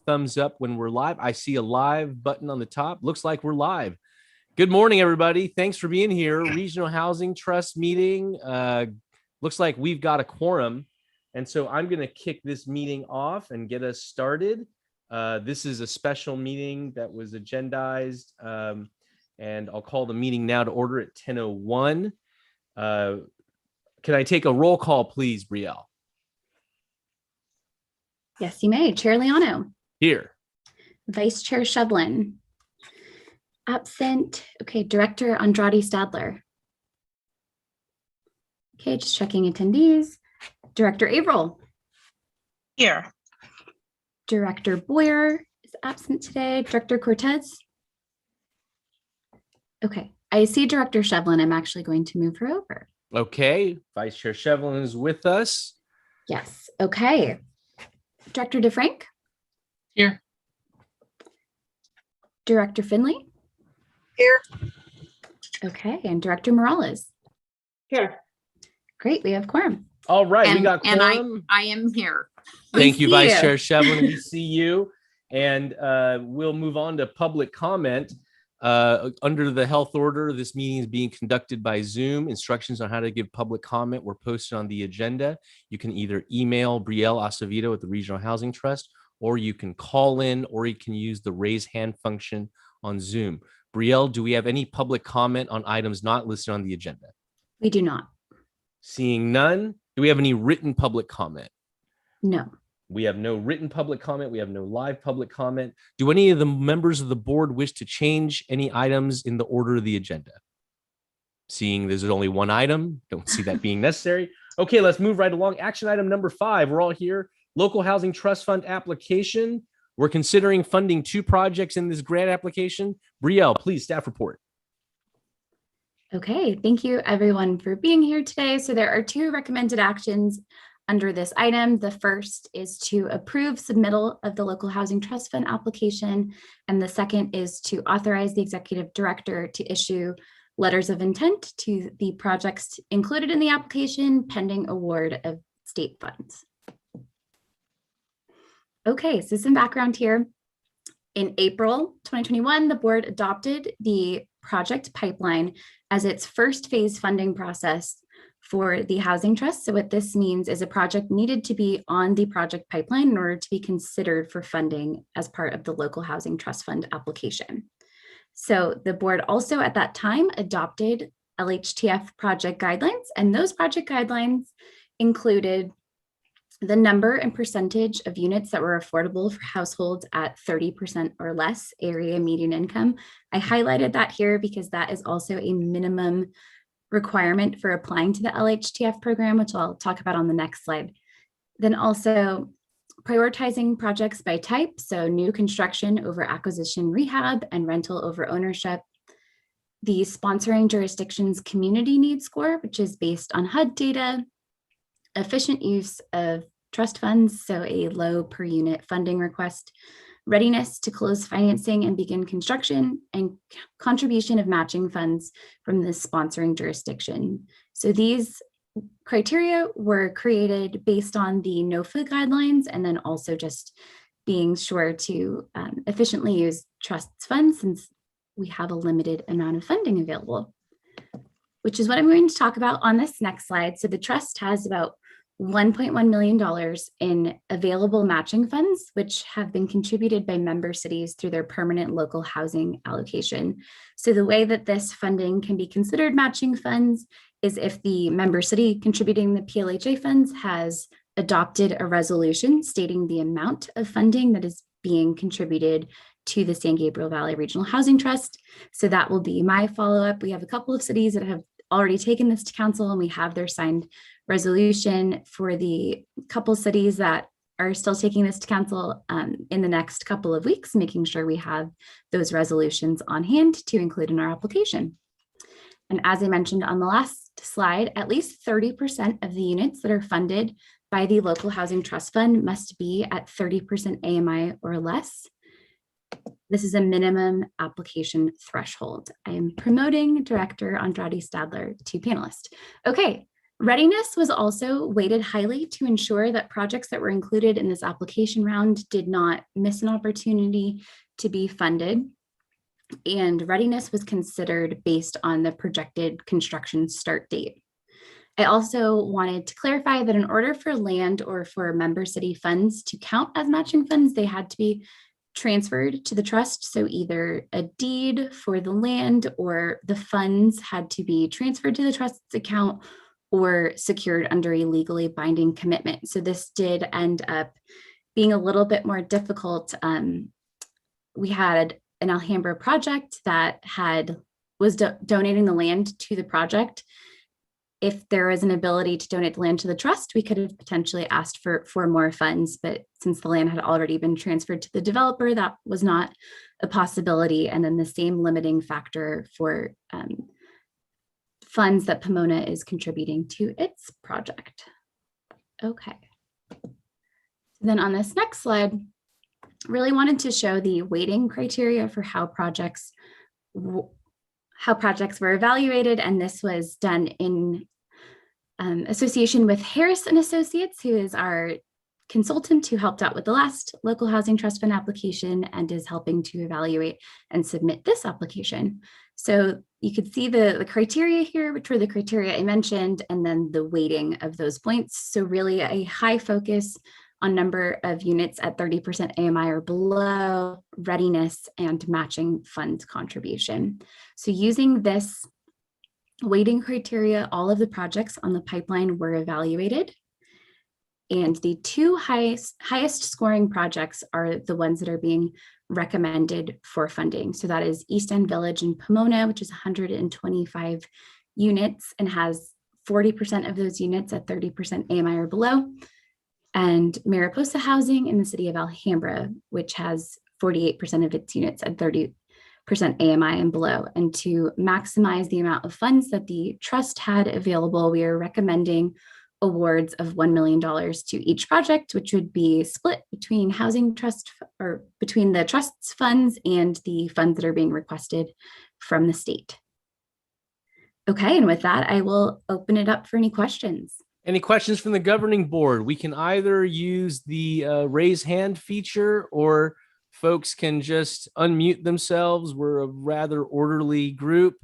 thumbs up when we're live. I see a live button on the top. Looks like we're live. Good morning, everybody. Thanks for being here. Regional Housing Trust meeting. Looks like we've got a quorum. And so I'm going to kick this meeting off and get us started. This is a special meeting that was agendized. And I'll call the meeting now to order at 10:01. Can I take a roll call, please, Brielle? Yes, you may. Chair Leano. Here. Vice Chair Shevlin. Absent. Okay, Director Andrade Stadler. Okay, just checking attendees. Director Averill. Here. Director Boyer is absent today. Director Cortez. Okay, I see Director Shevlin. I'm actually going to move her over. Okay, Vice Chair Shevlin is with us. Yes, okay. Director DeFrank? Here. Director Finley? Here. Okay, and Director Morales? Here. Great, we have quorum. All right, we got quorum. And I am here. Thank you, Vice Chair Shevlin. We see you. And we'll move on to public comment. Under the health order, this meeting is being conducted by Zoom. Instructions on how to give public comment were posted on the agenda. You can either email Brielle Acevedo at the Regional Housing Trust, or you can call in, or you can use the raise hand function on Zoom. Brielle, do we have any public comment on items not listed on the agenda? We do not. Seeing none, do we have any written public comment? No. We have no written public comment. We have no live public comment. Do any of the members of the board wish to change any items in the order of the agenda? Seeing there's only one item, don't see that being necessary. Okay, let's move right along. Action item number 5. We're all here. Local Housing Trust Fund application. We're considering funding 2 projects in this grant application. Brielle, please, staff report. Okay, thank you everyone for being here today. So there are 2 recommended actions under this item. The first is to approve submittal of the Local Housing Trust Fund application. And the second is to authorize the executive director to issue letters of intent to the projects included in the application pending award of state funds. Okay, so some background here. In April 2021, the board adopted the project pipeline as its first phase funding process for the Housing Trust. So what this means is a project needed to be on the project pipeline in order to be considered for funding as part of the Local Housing Trust Fund application. So the board also at that time adopted LHTF project guidelines, and those project guidelines included the number and percentage of units that were affordable for households at 30% or less area median income. I highlighted that here because that is also a minimum requirement for applying to the LHTF program, which I'll talk about on the next slide. Then also prioritizing projects by type, so new construction over acquisition rehab and rental over ownership. The sponsoring jurisdictions community needs score, which is based on HUD data, efficient use of trust funds, so a low per unit funding request, readiness to close financing and begin construction, and contribution of matching funds from the sponsoring jurisdiction. So these criteria were created based on the NOFA guidelines, and then also just being sure to efficiently use trust funds since we have a limited amount of funding available, which is what I'm going to talk about on this next slide. So the trust has about $1.1 million in available matching funds, which have been contributed by member cities through their permanent local housing allocation. So the way that this funding can be considered matching funds is if the member city contributing the PLHA funds has adopted a resolution stating the amount of funding that is being contributed to the San Gabriel Valley Regional Housing Trust. So that will be my follow-up. We have a couple of cities that have already taken this to council, and we have their signed resolution. For the couple cities that are still taking this to council in the next couple of weeks, making sure we have those resolutions on hand to include in our application. And as I mentioned on the last slide, at least 30% of the units that are funded by the Local Housing Trust Fund must be at 30% AMI or less. This is a minimum application threshold. I am promoting Director Andrade Stadler to panelist. Okay, Readiness was also weighted highly to ensure that projects that were included in this application round did not miss an opportunity to be funded. And readiness was considered based on the projected construction start date. I also wanted to clarify that in order for land or for member city funds to count as matching funds, they had to be transferred to the trust. So either a deed for the land or the funds had to be transferred to the trust's account or secured under a legally binding commitment. So this did end up being a little bit more difficult. We had an Alhambra project that was donating the land to the project. If there was an ability to donate the land to the trust, we could have potentially asked for more funds, but since the land had already been transferred to the developer, that was not a possibility. And then the same limiting factor for funds that Pomona is contributing to its project. Okay. Then on this next slide, really wanted to show the weighting criteria for how projects were evaluated, and this was done in association with Harris and Associates, who is our consultant who helped out with the last local housing trust fund application and is helping to evaluate and submit this application. So you could see the criteria here, which were the criteria I mentioned, and then the weighting of those points. So really a high focus on number of units at 30% AMI or below, readiness, and matching fund contribution. So using this weighting criteria, all of the projects on the pipeline were evaluated. And the two highest scoring projects are the ones that are being recommended for funding. So that is East End Village in Pomona, which is 125 units and has 40% of those units at 30% AMI or below. And Mariposa Housing in the city of Alhambra, which has 48% of its units at 30% AMI and below. And to maximize the amount of funds that the trust had available, we are recommending awards of $1 million to each project, which would be split between housing trust or between the trust's funds and the funds that are being requested from the state. Okay, and with that, I will open it up for any questions. Any questions from the governing board? We can either use the raise hand feature or folks can just unmute themselves. We're a rather orderly group,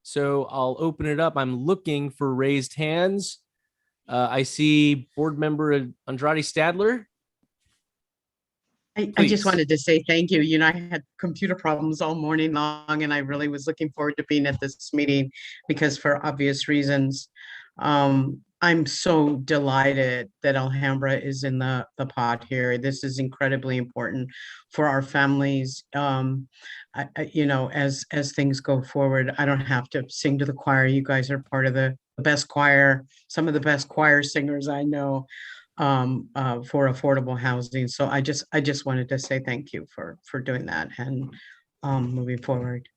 so I'll open it up. I'm looking for raised hands. I see board member Andrade Stadler. I just wanted to say thank you. You know, I had computer problems all morning long, and I really was looking forward to being at this meeting because for obvious reasons. I'm so delighted that Alhambra is in the pot here. This is incredibly important for our families. You know, as things go forward, I don't have to sing to the choir. You guys are part of the best choir, some of the best choir singers I know for affordable housing. So I just wanted to say thank you for doing that and moving forward.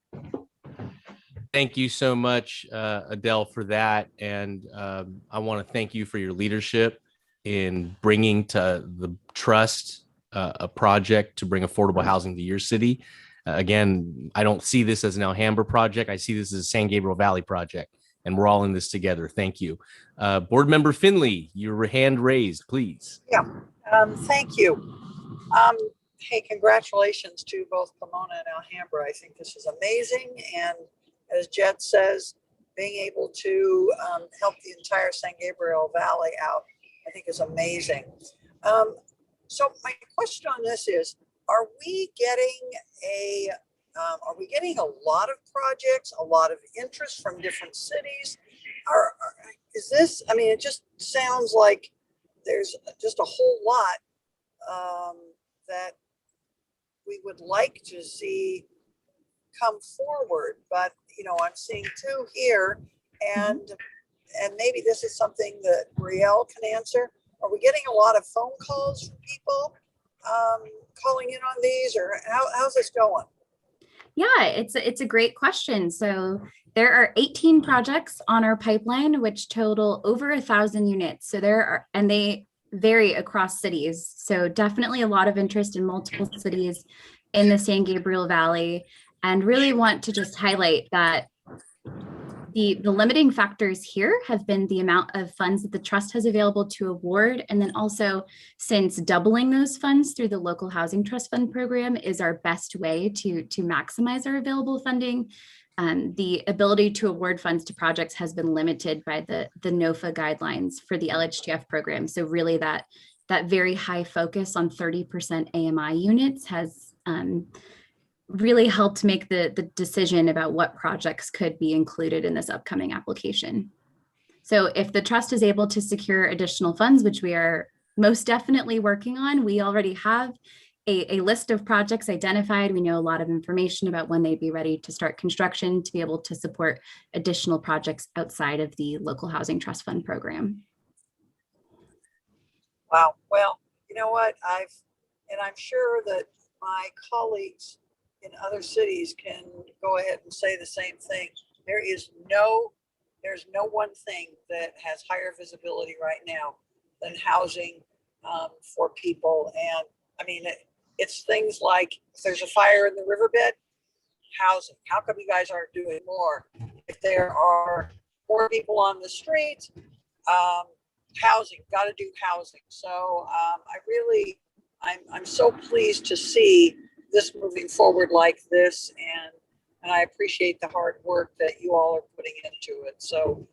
Thank you so much, Adele, for that. And I want to thank you for your leadership in bringing to the trust a project to bring affordable housing to your city. Again, I don't see this as an Alhambra project. I see this as a San Gabriel Valley project, and we're all in this together. Thank you. Board Member Finley, your hand raised, please. Yeah, thank you. Hey, congratulations to both Pomona and Alhambra. I think this is amazing. And as Jet says, being able to help the entire San Gabriel Valley out, I think is amazing. So my question on this is, are we getting a lot of projects, a lot of interest from different cities? Is this, I mean, it just sounds like there's just a whole lot that we would like to see come forward, but you know, I'm seeing two here, and maybe this is something that Brielle can answer. Are we getting a lot of phone calls from people calling in on these, or how's this going? Yeah, it's a great question. So there are 18 projects on our pipeline, which total over 1,000 units. So and they vary across cities. So definitely a lot of interest in multiple cities in the San Gabriel Valley, and really want to just highlight that The limiting factors here have been the amount of funds that the trust has available to award. And then also, since doubling those funds through the local housing trust fund program is our best way to maximize our available funding, the ability to award funds to projects has been limited by the NOFA guidelines for the LHTF program. So really that very high focus on 30% AMI units has really helped make the decision about what projects could be included in this upcoming application. So if the trust is able to secure additional funds, which we are most definitely working on, we already have a list of projects identified. We know a lot of information about when they'd be ready to start construction to be able to support additional projects outside of the local housing trust fund program. Wow. Well, you know what? I'm sure that my colleagues in other cities can go ahead and say the same thing. There's no one thing that has higher visibility right now than housing for people. And I mean, it's things like if there's a fire in the riverbed, housing. How come you guys aren't doing more? If there are more people on the street, housing, got to do housing. So I'm so pleased to see this moving forward like this, and I appreciate the hard work that you all are putting into it. So,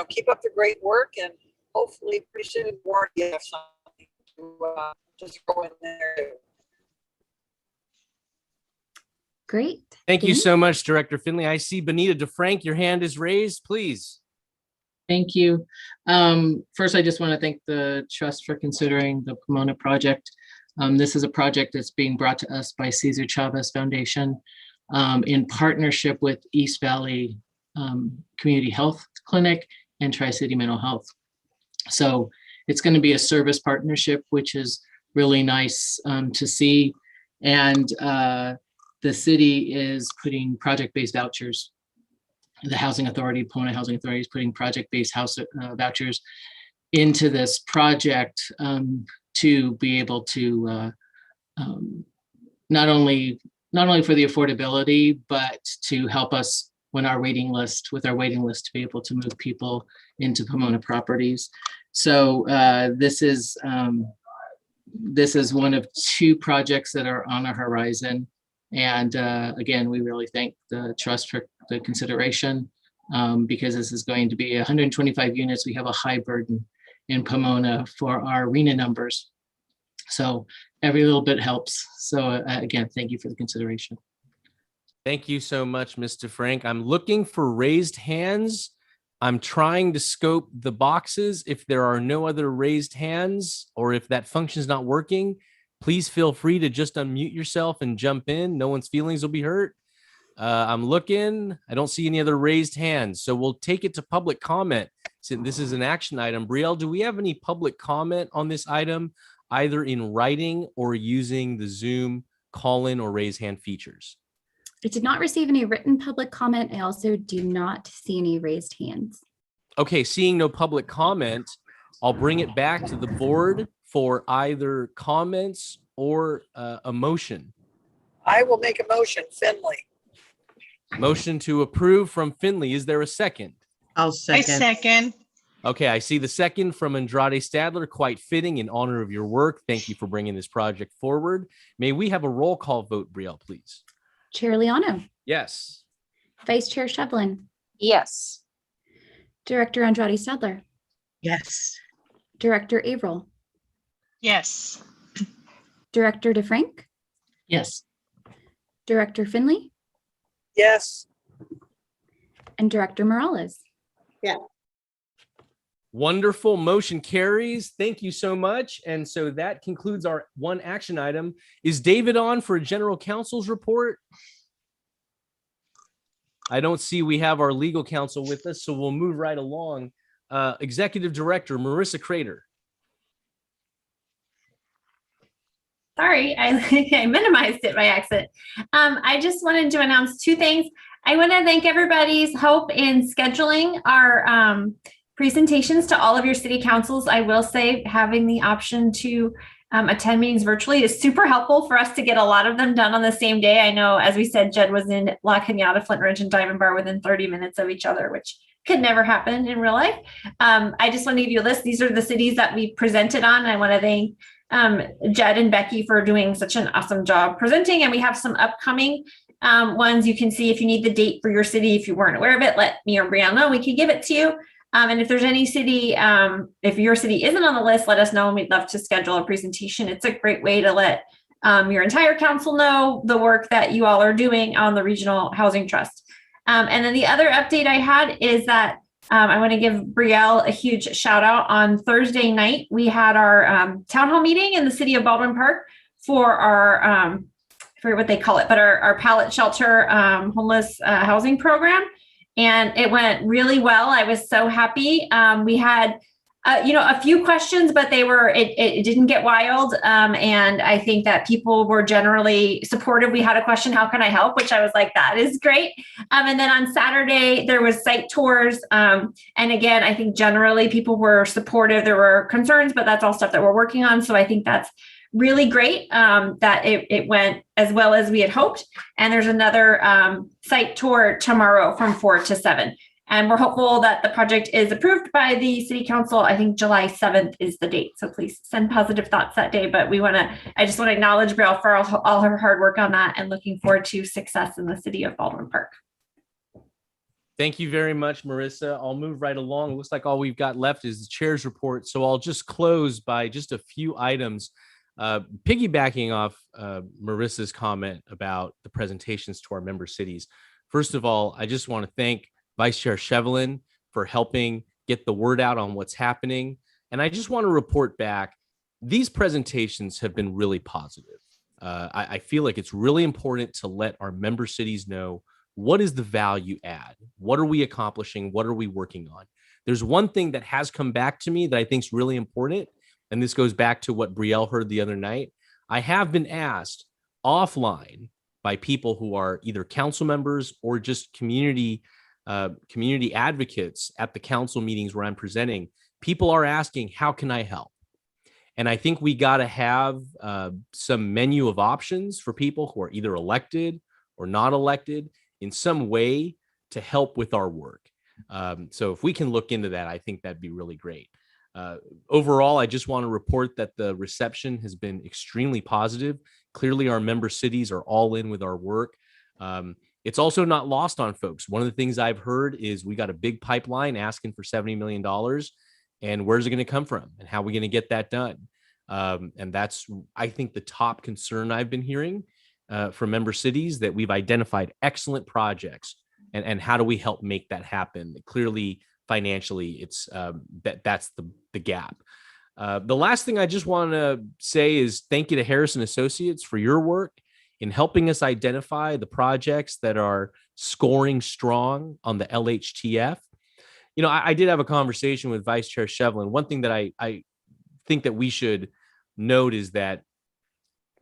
keep up the great work, and hopefully pretty soon more you have something to just throw in there. Great. Thank you so much, Director Finley. I see Benita DeFrank, your hand is raised, please. Thank you. First, I just want to thank the trust for considering the Pomona project. This is a project that's being brought to us by Cesar Chavez Foundation in partnership with East Valley Community Health Clinic and Tri-City Mental Health. So it's going to be a service partnership, which is really nice to see. And the city is putting project-based vouchers. The Housing Authority, Pomona Housing Authority, is putting project-based house vouchers into this project to be able to not only for the affordability, but to help us with our waiting list to be able to move people into Pomona properties. So this is one of two projects that are on our horizon. And again, we really thank the trust for the consideration because this is going to be 125 units. We have a high burden in Pomona for our RENA numbers. So every little bit helps. So again, thank you for the consideration. Thank you so much, Mr. Frank. I'm looking for raised hands. I'm trying to scope the boxes. If there are no other raised hands, or if that function is not working, please feel free to just unmute yourself and jump in. No one's feelings will be hurt. I'm looking. I don't see any other raised hands. So we'll take it to public comment. Since this is an action item. Brielle, do we have any public comment on this item, either in writing or using the Zoom call-in or raise hand features? I did not receive any written public comment. I also do not see any raised hands. Okay, seeing no public comment, I'll bring it back to the board for either comments or a motion. I will make a motion, Finley. Motion to approve from Finley. Is there a second? I'll second. I second. Okay, I see the second from Andrade Stadler, quite fitting in honor of your work. Thank you for bringing this project forward. May we have a roll call vote, Brielle, please? Chair Liano. Yes. Vice Chair Shevlin. Yes. Director Andrade Stadler. Yes. Director Averill. Yes. Director DeFrank. Yes. Director Finley. Yes. And Director Morales. Yeah. Wonderful. Motion carries. Thank you so much. And so that concludes our one action item. Is David on for a general counsel's report? I don't see we have our legal counsel with us, so we'll move right along. Executive Director Marissa Crater. Sorry, I minimized it by accident. I just wanted to announce two things. I want to thank everybody's help in scheduling our presentations to all of your city councils. I will say having the option to attend meetings virtually is super helpful for us to get a lot of them done on the same day. I know, as we said, Jed was in La Cañada, Flint Ridge, and Diamond Bar within 30 minutes of each other, which could never happen in real life. I just want to give you a list. These are the cities that we presented on. I want to thank Jed and Becky for doing such an awesome job presenting. And we have some upcoming ones you can see. If you need the date for your city, if you weren't aware of it, let me or Brianna know. We can give it to you. And if there's any city, if your city isn't on the list, let us know, and we'd love to schedule a presentation. It's a great way to let your entire council know the work that you all are doing on the Regional Housing Trust. And then the other update I had is that I want to give Brielle a huge shout out. On Thursday night, we had our town hall meeting in the city of Baldwin Park for our, I forget what they call it, but our pallet shelter homeless housing program. And it went really well. I was so happy. We had, a few questions, but it didn't get wild. And I think that people were generally supportive. We had a question, how can I help? Which I was like, that is great. And then on Saturday, there was site tours. And again, I think generally people were supportive. There were concerns, but that's all stuff that we're working on. So I think that's really great that it went as well as we had hoped. And there's another site tour tomorrow from 4 to 7. And we're hopeful that the project is approved by the city council. I think July 7th is the date. So please send positive thoughts that day. But I just want to acknowledge Brielle for all her hard work on that, and looking forward to success in the city of Baldwin Park. Thank you very much, Marissa. I'll move right along. It looks like all we've got left is the chair's report. So I'll just close by just a few items. Piggybacking off Marissa's comment about the presentations to our member cities. First of all, I just want to thank Vice Chair Shevlin for helping get the word out on what's happening. And I just want to report back, these presentations have been really positive. I feel like it's really important to let our member cities know, what is the value add? What are we accomplishing? What are we working on? There's one thing that has come back to me that I think is really important. And this goes back to what Brielle heard the other night. I have been asked offline by people who are either council members or just community advocates at the council meetings where I'm presenting. People are asking, how can I help? And I think we got to have some menu of options for people who are either elected or not elected in some way to help with our work. So if we can look into that, I think that'd be really great. Overall, I just want to report that the reception has been extremely positive. Clearly, our member cities are all in with our work. It's also not lost on folks. One of the things I've heard is we got a big pipeline asking for $70 million. And where's it going to come from? And how are we going to get that done? And that's, I think, the top concern I've been hearing from member cities, that we've identified excellent projects. And how do we help make that happen? Clearly, financially, it's that's the gap. The last thing I just want to say is thank you to Harrison Associates for your work in helping us identify the projects that are scoring strong on the LHTF. I did have a conversation with Vice Chair Shevlin. One thing that I think that we should note is that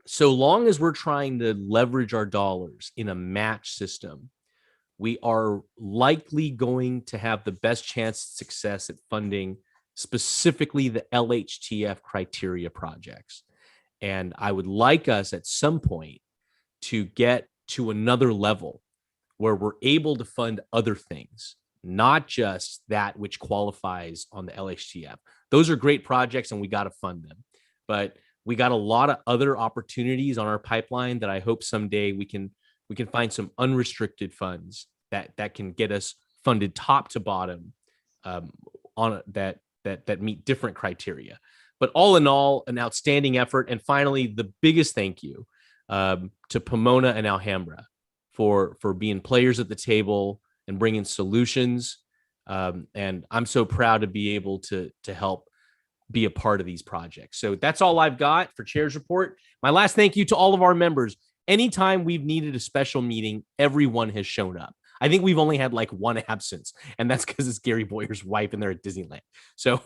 so long as we're trying to leverage our dollars in a match system, we are likely going to have the best chance of success at funding specifically the LHTF criteria projects. And I would like us at some point to get to another level where we're able to fund other things, not just that which qualifies on the LHTF. Those are great projects and we got to fund them. But we got a lot of other opportunities on our pipeline that I hope someday we can find some unrestricted funds that can get us funded top to bottom on that meet different criteria. But all in all, an outstanding effort. And finally, the biggest thank you to Pomona and Alhambra for being players at the table and bringing solutions. And I'm so proud to be able to help be a part of these projects. So that's all I've got for Chair's Report. My last thank you to all of our members. Anytime we've needed a special meeting, everyone has shown up. I think we've only had like one absence, and that's because it's Gary Boyer's wife and they're at Disneyland. So,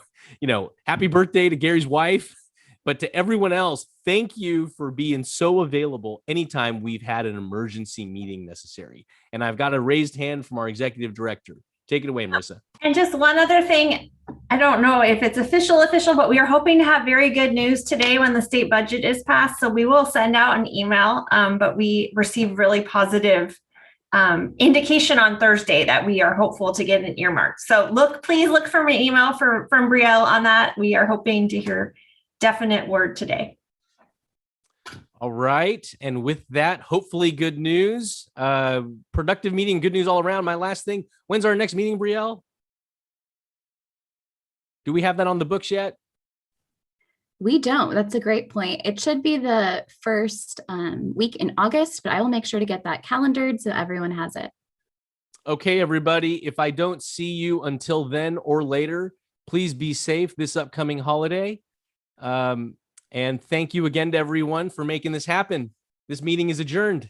happy birthday to Gary's wife. But to everyone else, thank you for being so available anytime we've had an emergency meeting necessary. And I've got a raised hand from our executive director. Take it away, Marissa. And just one other thing, I don't know if it's official, but we are hoping to have very good news today when the state budget is passed. So we will send out an email, but we received really positive indication on Thursday that we are hopeful to get an earmark. So please look for my email from Brielle on that. We are hoping to hear definite word today. All right. And with that, hopefully good news, productive meeting, good news all around. My last thing, when's our next meeting, Brielle? Do we have that on the books yet? We don't. That's a great point. It should be the first week in August, but I will make sure to get that calendared so everyone has it. Okay, everybody. If I don't see you until then or later, please be safe this upcoming holiday. And thank you again to everyone for making this happen. This meeting is adjourned.